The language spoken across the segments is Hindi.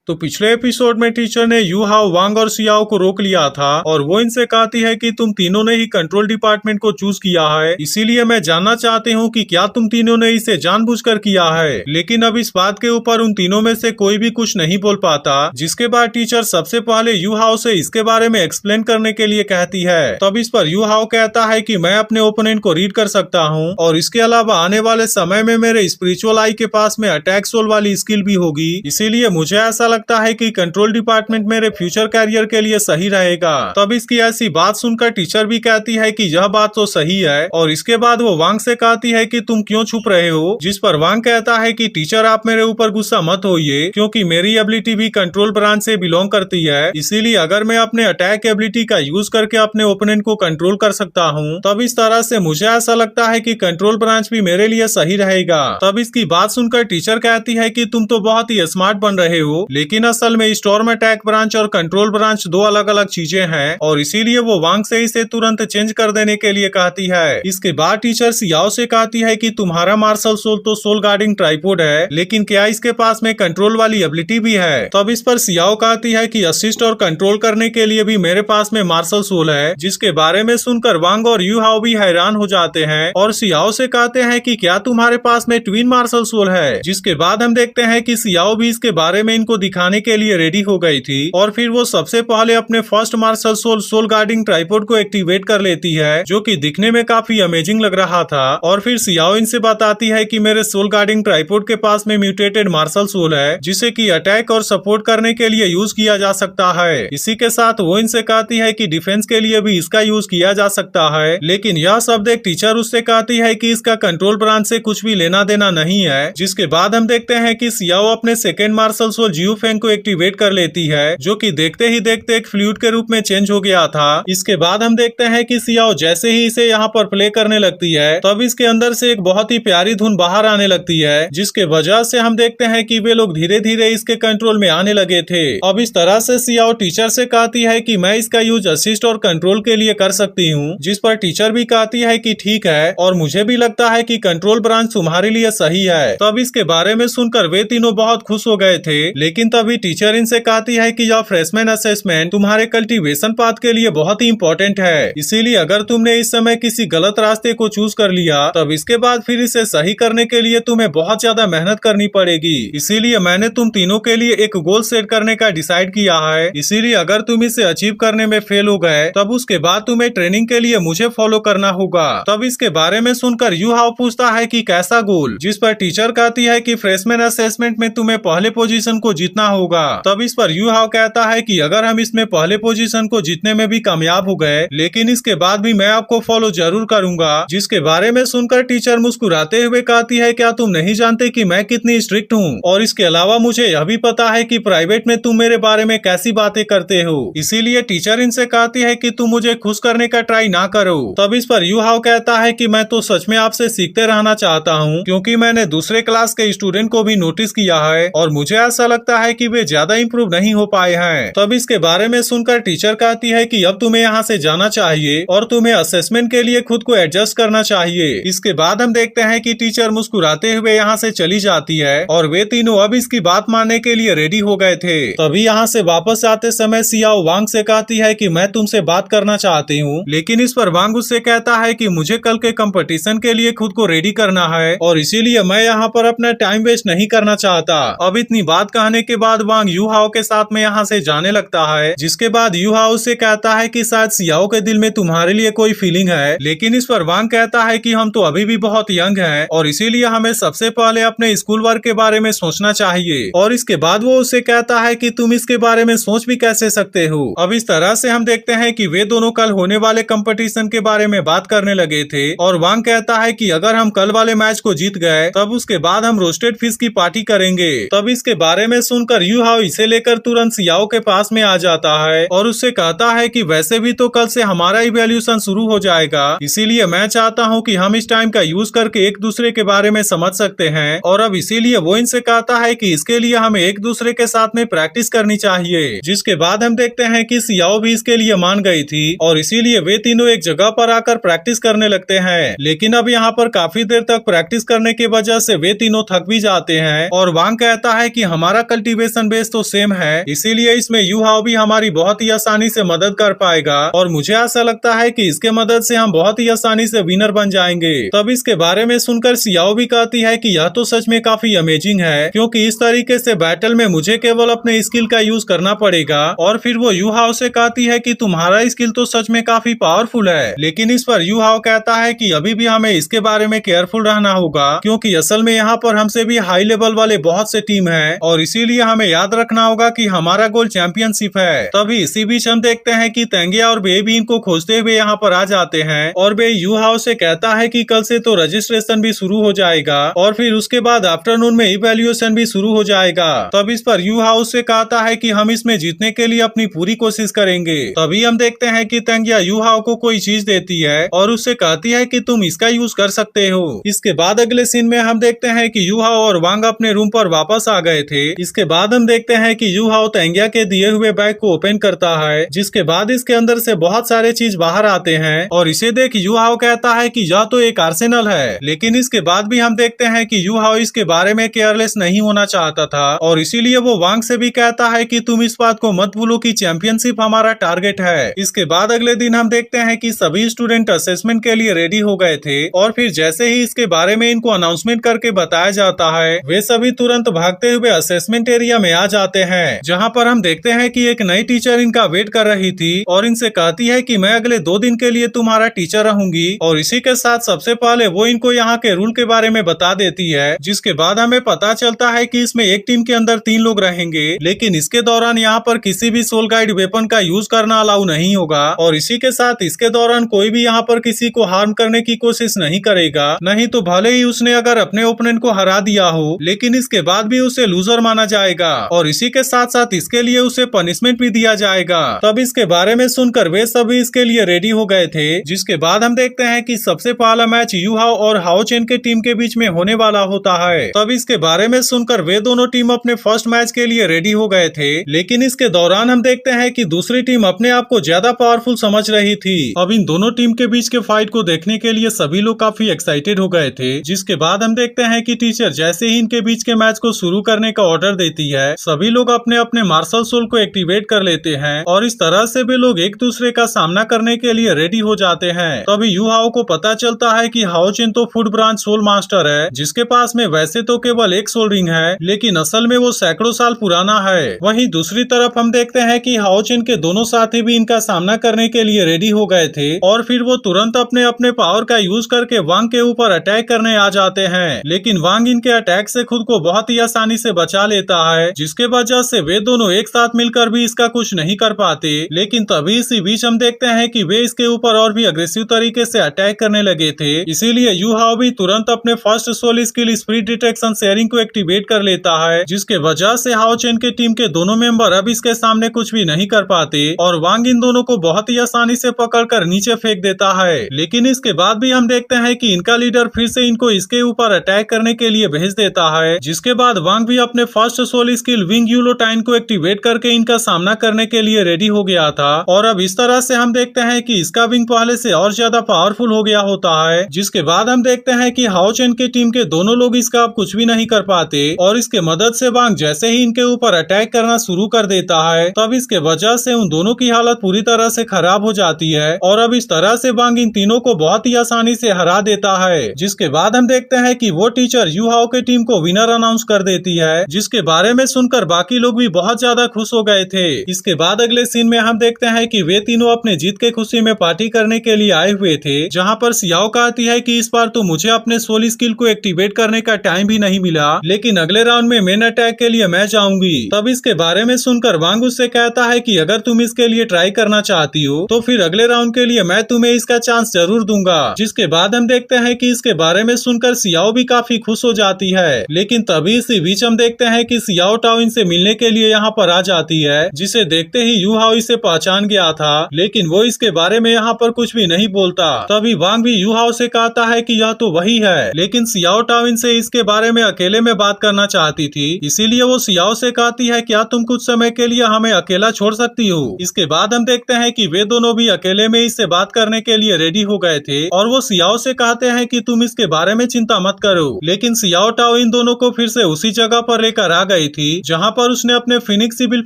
तो पिछले एपिसोड में टीचर ने यू हाओ, वांग और सियाओ को रोक लिया था और वो इनसे कहती है कि तुम तीनों ने ही कंट्रोल डिपार्टमेंट को चूज किया है, इसीलिए मैं जानना चाहती हूँ कि क्या तुम तीनों ने इसे जानबूझकर किया है। लेकिन अब इस बात के ऊपर उन तीनों में से कोई भी कुछ नहीं बोल पाता, जिसके बाद टीचर सबसे पहले यू हाओ से इसके बारे में एक्सप्लेन करने के लिए कहती है। तब इस पर यू हाओ कहता है कि मैं अपने ओपोनेंट को रीड कर सकता हूँ और इसके अलावा आने वाले समय में मेरे स्पिरिचुअल आई के पास में अटैक सोल वाली स्किल भी होगी, इसीलिए मुझे ऐसा लगता है कि कंट्रोल डिपार्टमेंट मेरे फ्यूचर कैरियर के लिए सही रहेगा। तब इसकी ऐसी बात सुनकर टीचर भी कहती है कि यह बात तो सही है और इसके बाद वो वांग से कहती है कि तुम क्यों छुप रहे हो, जिस पर वांग कहता है कि टीचर आप मेरे ऊपर गुस्सा मत होइए, क्योंकि मेरी एबिलिटी भी कंट्रोल ब्रांच से बिलोंग करती है, इसीलिए अगर मैं अपने अटैक एबिलिटी का यूज करके अपने ओपोनेंट को कंट्रोल कर सकता हूँ, तब इस तरह से मुझे ऐसा लगता है कि कंट्रोल ब्रांच भी मेरे लिए सही रहेगा। तब इसकी बात सुनकर टीचर कहती है कि तुम तो बहुत ही स्मार्ट बन रहे हो, लेकिन असल में स्टॉर्म अटैक ब्रांच और कंट्रोल ब्रांच दो अलग अलग चीजें हैं और इसीलिए वो वांग से इसे तुरंत चेंज कर देने के लिए कहती है। इसके बाद टीचर सियाओ से कहती है कि तुम्हारा मार्शल सोल तो सोल गार्डिंग ट्राइपोड है, लेकिन क्या इसके पास में कंट्रोल वाली एबिलिटी भी है। तब इस पर सियाओ कहती है कि असिस्ट और कंट्रोल करने के लिए भी मेरे पास में मार्शल सोल है, जिसके बारे में सुनकर वांग और यू हाओ भी हैरान हो जाते हैं और सियाओ से कहते हैं कि क्या तुम्हारे पास में ट्विन मार्शल सोल है। जिसके बाद हम देखते हैं कि सियाओ भी इसके बारे में इनको दिखाने के लिए रेडी हो गई थी और फिर वो सबसे पहले अपने first martial soul soul guarding tripod को एक्टिवेट कर लेती है, जो कि दिखने में काफी अमेजिंग लग रहा था। और फिर सियाओ इनसे बताती है कि मेरे सोल गार्डिंग ट्राइपोड के पास में म्यूटेटेड मार्शल सोल है, जिसे कि अटैक और सपोर्ट करने के लिए यूज किया जा सकता है। इसी के साथ वो इनसे कहती है कि डिफेंस के लिए भी इसका यूज किया जा सकता है, लेकिन यह सब देख टीचर उससे कहती है कि इसका कंट्रोल ब्रांच से कुछ भी लेना देना नहीं है। जिसके बाद हम देखते हैं कि सियाओ अपने सेकेंड मार्शल सोल जियू फेंग को एक्टिवेट कर लेती है, जो कि देखते ही देखते एक फ्लूइड के रूप में चेंज हो गया था। इसके बाद हम देखते हैं कि सियाओ जैसे ही इसे यहाँ पर प्ले करने लगती है, तब इसके अंदर से एक बहुत ही प्यारी धुन बाहर आने लगती है, जिसके वजह से हम देखते हैं कि वे लोग धीरे धीरे इसके कंट्रोल में आने लगे थे। अब इस तरह से सियाओ टीचर से कहती है कि मैं इसका यूज असिस्ट और कंट्रोल के लिए कर सकती हूँ, जिस पर टीचर भी कहती है कि ठीक है और मुझे भी लगता है कि कंट्रोल ब्रांच तुम्हारे लिए सही है। तब इसके बारे में सुनकर वे तीनों बहुत खुश हो गए थे, लेकिन तभी टीचर इनसे कहती है कि यह फ्रेशमैन असेसमेंट तुम्हारे कल्टीवेशन पाथ के लिए बहुत ही इंपॉर्टेंट है, इसीलिए अगर तुमने इस समय किसी गलत रास्ते को चूज कर लिया, तब इसके बाद फिर इसे सही करने के लिए तुम्हें बहुत ज्यादा मेहनत करनी पड़ेगी। इसीलिए मैंने तुम तीनों के लिए एक गोल सेट करने का डिसाइड किया है, इसीलिए अगर तुम इसे अचीव करने में फेल हो गए, तब उसके बाद तुम्हें ट्रेनिंग के लिए मुझे फॉलो करना होगा। तब इसके बारे में सुनकर यू हाओ पूछता है कि कैसा गोल, जिस पर टीचर कहती है कि फ्रेशमैन असेसमेंट में तुम्हें पहले पोजीशन को जीतना होगा। तब इस पर यू हाओ कहता है कि अगर हम इसमें पहले पोजीशन को जीतने में भी कामयाब हो गए, लेकिन इसके बाद भी मैं आपको फॉलो जरूर करूंगा। जिसके बारे में सुनकर टीचर मुस्कुराते हुए कहती है क्या तुम नहीं जानते कि मैं कितनी स्ट्रिक्ट हूँ, और इसके अलावा मुझे यह भी पता है कि प्राइवेट में तुम मेरे बारे में कैसी बातें करते हो, इसीलिए टीचर इनसे कहती है कि तुम मुझे खुश करने का ट्राई ना करो। तब इस पर यू हाओ कहता है कि मैं तो सच में आपसे सीखते रहना चाहता हूँ, क्योंकि मैंने दूसरे क्लास के स्टूडेंट को भी नोटिस किया है और मुझे ऐसा लगता है कि वे ज्यादा इम्प्रूव नहीं हो पाए हैं। तब इसके बारे में सुनकर टीचर कहती है कि अब तुम्हें यहाँ से जाना चाहिए और तुम्हें असेसमेंट के लिए खुद को एडजस्ट करना चाहिए। इसके बाद हम देखते हैं कि टीचर मुस्कुराते हुए यहाँ से चली जाती है और वे तीनों अब इसकी बात मानने के लिए रेडी हो गए थे। तभी यहाँ से वापस आते समय सियाओ वांग से कहती है कि मैं तुमसे बात करना चाहती हूँ, लेकिन इस पर वांग उससे कहता है कि मुझे कल के कंपटीशन के लिए खुद को रेडी करना है और इसीलिए मैं यहाँ पर अपना टाइम वेस्ट नहीं करना चाहता। अब इतनी बात कहने के बाद वांग यू हाओ के साथ में यहाँ से जाने लगता है, जिसके बाद यू हाओ से कहता है कि शायद सियाओ के दिल में तुम्हारे लिए कोई फीलिंग है, लेकिन इस पर वांग कहता है कि हम तो अभी भी बहुत यंग हैं और इसीलिए हमें सबसे पहले अपने स्कूल वर्क के बारे में सोचना चाहिए। और इसके बाद वो उससे कहता है कि तुम इसके बारे में सोच भी कैसे सकते हो। अब इस तरह से हम देखते हैं कि वे दोनों कल होने वाले कंपटीशन के बारे में बात करने लगे थे और वांग कहता है कि अगर हम कल वाले मैच को जीत गए, तब उसके बाद हम रोस्टेड फिश की पार्टी करेंगे। तब इसके बारे में सुनकर यू हाओ इसे लेकर तुरंत सियाओ के पास में आ जाता है और उससे कहता है कि वैसे भी तो कल से हमारा इवैल्यूएशन शुरू हो जाएगा, इसीलिए मैं चाहता हूं कि हम इस टाइम का यूज करके एक दूसरे के बारे में समझ सकते हैं। और अब इसीलिए वो इनसे कहता है कि इसके लिए हमें एक दूसरे के साथ में प्रैक्टिस करनी चाहिए। जिसके बाद हम देखते हैं कि सियाओ भी इसके लिए मान गई थी और इसीलिए वे तीनों एक जगह पर आकर प्रैक्टिस करने लगते हैं। लेकिन अब यहाँ पर काफी देर तक प्रैक्टिस करने की वजह से वे तीनों थक भी जाते हैं और वांग कहता है कि हमारा कल्टीवेशन मोटिवेशन बेस तो सेम है, इसीलिए इसमें यू हाओ भी हमारी बहुत ही आसानी से मदद कर पाएगा और मुझे ऐसा लगता है कि इसके मदद से हम बहुत ही आसानी से विनर बन जाएंगे। तब इसके बारे में सुनकर सियाओ भी कहती है कि यह तो सच में काफी अमेजिंग है, क्योंकि इस तरीके से बैटल में मुझे केवल अपने स्किल का यूज करना पड़ेगा। और फिर वो यू हाओ से कहती है कि तुम्हारा स्किल तो सच में काफी पावरफुल है, लेकिन इस पर यू हाओ कहता है कि अभी भी हमें इसके बारे में केयरफुल रहना होगा, क्योंकि असल में यहाँ पर हमसे भी हाई लेवल वाले बहुत से टीम है और इसीलिए हमें याद रखना होगा कि हमारा गोल चैंपियनशिप है। तभी इसी बीच हम देखते हैं कि तेंगिया और बे भी इनको खोजते हुए यहाँ पर आ जाते हैं और बे यू हाओ से कहता है कि कल से तो रजिस्ट्रेशन भी शुरू हो जाएगा और फिर उसके बाद आफ्टरनून में इवैल्यूएशन भी शुरू हो जाएगा। तब इस पर यू हाओ से कहता है कि हम इसमें जीतने के लिए अपनी पूरी कोशिश करेंगे। तभी हम देखते हैं कि तेंगिया यू हाओ को कोई चीज देती है और उससे कहती है कि तुम इसका यूज कर सकते हो। इसके बाद अगले सीन में हम देखते हैं कि यू हाओ और वांग अपने रूम पर वापस आ गए थे। इसके बाद हम देखते हैं कि यू हाओ तेंगिया के दिए हुए बैग को ओपन करता है, जिसके बाद इसके अंदर से बहुत सारे चीज बाहर आते हैं और इसे देख यू हाओ कहता है कि यह तो एक आर्सेनल है। लेकिन इसके बाद भी हम देखते हैं कि यू हाओ इसके बारे में केयरलेस नहीं होना चाहता था और इसीलिए वो वांग से भी कहता है कि तुम इस बात को मत भूलो कि चैंपियनशिप हमारा टारगेट है। इसके बाद अगले दिन हम देखते हैं कि सभी स्टूडेंट असेसमेंट के लिए रेडी हो गए थे और फिर जैसे ही इसके बारे में इनको अनाउंसमेंट करके बताया जाता है, वे सभी तुरंत भागते हुए असेसमेंट एरिया में आ जाते हैं, जहाँ पर हम देखते हैं कि एक नई टीचर इनका वेट कर रही थी और इनसे कहती है कि मैं अगले 2 दिन के लिए तुम्हारा टीचर रहूंगी। और इसी के साथ सबसे पहले वो इनको यहाँ के रूल के बारे में बता देती है, जिसके बाद हमें पता चलता है कि इसमें एक टीम के अंदर 3 लोग रहेंगे, लेकिन इसके दौरान यहाँ पर किसी भी सोल गाइड वेपन का यूज करना अलाउ नहीं होगा और इसी के साथ इसके दौरान कोई भी यहाँ पर किसी को हार्म करने की कोशिश नहीं करेगा, नहीं तो भले ही उसने अगर अपने ओपोनेंट को हरा दिया हो, लेकिन इसके बाद भी उसे लूजर माना जाएगा और इसी के साथ साथ इसके लिए उसे पनिशमेंट भी दिया जाएगा। तब इसके बारे में सुनकर वे सभी इसके लिए रेडी हो गए थे। जिसके बाद हम देखते हैं कि सबसे पहला मैच यू हाओ और हाओ चेन के टीम के बीच में होने वाला होता है। तब इसके बारे में सुनकर वे दोनों टीम अपने फर्स्ट मैच के लिए रेडी हो गए थे, लेकिन इसके दौरान हम देखते हैं कि दूसरी टीम अपने आप को ज्यादा पावरफुल समझ रही थी। अब इन दोनों टीम के बीच के फाइट को देखने के लिए सभी लोग काफी एक्साइटेड हो गए थे। जिसके बाद हम देखते हैं कि टीचर जैसे ही इनके बीच के मैच को शुरू करने का ऑर्डर देती है, सभी लोग अपने अपने मार्शल सोल को एक्टिवेट कर लेते हैं और इस तरह से वे लोग एक दूसरे का सामना करने के लिए रेडी हो जाते हैं। तभी यू हाओ को पता चलता है कि हाओ चेन तो फुट ब्रांच सोल मास्टर है, जिसके पास में वैसे तो केवल एक सोल रिंग है, लेकिन असल में वो सैकड़ों साल पुराना है। वहीं दूसरी तरफ हम देखते हैं कि हाओ चेन के दोनों साथी भी इनका सामना करने के लिए रेडी हो गए थे और फिर वो तुरंत अपने अपने पावर का यूज करके वांग के ऊपर अटैक करने आ जाते हैं, लेकिन वांग इनके अटैक से खुद को बहुत ही आसानी से बचा लेता है, जिसके वजह से वे दोनों एक साथ मिलकर भी इसका कुछ नहीं कर पाते। लेकिन तभी इसी बीच हम देखते हैं कि वे इसके ऊपर और भी अग्रेसिव तरीके से अटैक करने लगे थे, इसीलिए यू हाओ भी तुरंत अपने first soul skill speed detection sharing को एक्टिवेट कर लेता है, जिसके वजह से हाओ चेन के टीम के दोनों मेंबर अब इसके सामने कुछ भी नहीं कर पाते और वांग इन दोनों को बहुत ही आसानी से पकड़कर नीचे फेंक देता है। लेकिन इसके बाद भी हम देखते हैं कि इनका लीडर फिर से इनको इसके ऊपर अटैक करने के लिए भेज देता है, जिसके बाद वांग भी अपने फर्स्ट सोल स्किल विंग यूलोटाइन को एक्टिवेट करके इनका सामना करने के लिए रेडी हो गया था और अब इस तरह से हम देखते हैं कि इसका विंग पहले से और ज्यादा पावरफुल हो गया होता है। जिसके बाद हम देखते हैं कि हाओ चेन के टीम के दोनों लोग इसका अब कुछ भी नहीं कर पाते और इसके मदद से वांग जैसे ही इनके ऊपर अटैक करना शुरू कर देता है, तब इसके वजह से उन दोनों की हालत पूरी तरह से खराब हो जाती है और अब इस तरह से वांग इन तीनों को बहुत ही आसानी से हरा देता है। जिसके बाद हम देखते हैं कि वो टीचर यू हाओ के टीम को विनर अनाउंस कर देती है, जिसके बारे में सुनकर बाकी लोग भी बहुत ज्यादा खुश हो गए थे। इसके बाद अगले सीन में हम देखते हैं कि वे तीनों अपने जीत के खुशी में पार्टी करने के लिए आए हुए थे, जहां पर सियाओ कहती है कि इस बार तो मुझे अपने सोल स्किल को एक्टिवेट करने का टाइम भी नहीं मिला, लेकिन अगले राउंड में मेन अटैक के लिए मैं जाऊंगी। तब इसके बारे में सुनकर वांग उससे कहता है कि अगर तुम इसके लिए ट्राई करना चाहती हो तो फिर अगले राउंड के लिए मैं तुम्हें इसका चांस जरूर दूंगा। जिसके बाद हम देखते हैं कि इसके बारे में सुनकर सियाओ भी काफी खुश हो जाती है, लेकिन तभी इसी बीच हम देखते हैं कि सियाओ टाओ इनसे मिलने के लिए यहाँ पर आ जाती है, जिसे देखते ही यू हाओ इसे पहचान गया था, लेकिन वो इसके बारे में यहाँ पर कुछ भी नहीं बोलता। तभी वांग भी यू हाओ से कहता है कि यह तो वही है, लेकिन सियाओ टाओ इनसे इसके बारे में अकेले में बात करना चाहती थी, इसीलिए वो सियाओ से कहती है क्या तुम कुछ समय के लिए हमें अकेला छोड़ सकती हो। इसके बाद हम देखते हैं कि वे दोनों भी अकेले में इससे बात करने के लिए रेडी हो गए थे और वो सियाओ से कहते हैं कि तुम इसके बारे में चिंता मत करो, लेकिन सियाओ टाओ इन दोनों को फिर से उसी जगह पर लेकर आ गई गई थी, जहाँ पर उसने अपने फिनिक्स सिविल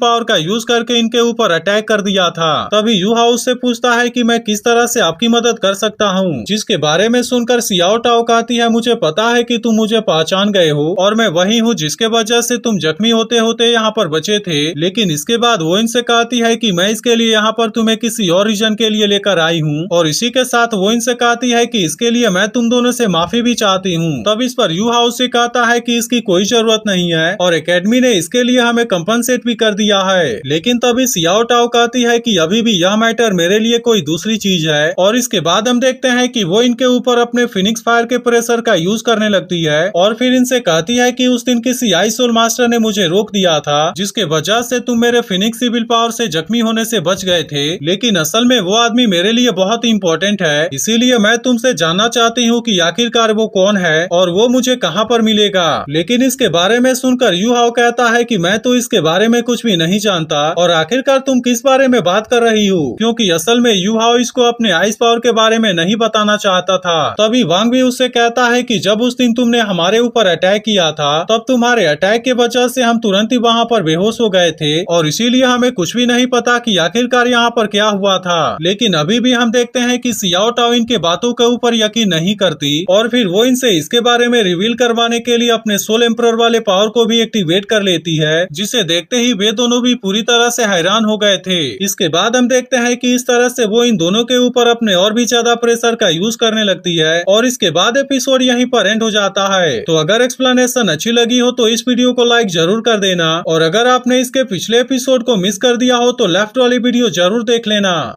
पावर का यूज करके इनके ऊपर अटैक कर दिया था। तभी यू हाउ उससे पूछता है कि मैं किस तरह से आपकी मदद कर सकता हूँ, जिसके बारे में सुनकर सियाओ टाओ कहती है, मुझे पता है कि तुम मुझे पहचान गए हो और मैं वही हूँ जिसके वजह से तुम जख्मी होते होते यहाँ पर बचे थे। लेकिन इसके बाद वो इनसे कहती है कि मैं इसके लिए यहाँ पर तुम्हें किसी और रीजन के लिए लेकर आई हूँ, और इसी के साथ वो इनसे कहती है कि इसके लिए मैं तुम दोनों से माफी भी चाहती हूँ। तब इस पर यू हाउ से कहता है कि इसकी कोई जरूरत नहीं है और एकेडमी ने इसके लिए हमें कंपनसेट भी कर दिया है। लेकिन तभी सियाओ टाओ कहती है कि अभी भी यह मैटर मेरे लिए कोई दूसरी चीज है, और इसके बाद हम देखते हैं कि वो इनके ऊपर अपने फिनिक्स फायर के प्रेशर का यूज करने लगती है और फिर इनसे कहती है कि उस दिन किसी आइस सोल मास्टर ने मुझे रोक दिया था, जिसके वजह से तुम मेरे फिनिक्स सिविल पावर से जख्मी होने से बच गए थे। लेकिन असल में वो आदमी मेरे लिए बहुत इंपॉर्टेंट है, इसीलिए मैं तुमसे जानना चाहती हूँ कि आखिरकार वो कौन है और वो मुझे कहाँ पर मिलेगा। लेकिन इसके बारे में सुनकर यू हाउ कहता है कि मैं तो इसके बारे में कुछ भी नहीं जानता, और आखिरकार तुम किस बारे में बात कर रही हो, क्योंकि असल में यू हाउ इसको अपने आइस पावर के बारे में नहीं बताना चाहता था। तभी वांग भी उससे कहता है कि जब उस दिन तुमने हमारे ऊपर अटैक किया था, तब तुम्हारे अटैक के वजह से हम तुरंत ही वहाँ पर बेहोश हो गए थे, और इसीलिए हमें कुछ भी नहीं पता कि आखिरकार यहाँ पर क्या हुआ था। लेकिन अभी भी हम देखते हैं कि सियाओ टाओ इनके बातों के ऊपर यकीन नहीं करती, और फिर वो इनसे इसके बारे में रिवील करवाने के लिए अपने सोल एम्परर वाले पावर को भी एक्टिवेट कर लेती है, जिसे देखते ही वे दोनों भी पूरी तरह से हैरान हो गए थे। इसके बाद हम देखते हैं कि इस तरह से वो इन दोनों के ऊपर अपने और भी ज्यादा प्रेशर का यूज करने लगती है, और इसके बाद एपिसोड यहीं पर एंड हो जाता है। तो अगर एक्सप्लेनेशन अच्छी लगी हो तो इस वीडियो को लाइक जरूर कर देना, और अगर आपने इसके पिछले एपिसोड को मिस कर दिया हो तो लेफ्ट वाली वीडियो जरूर देख लेना।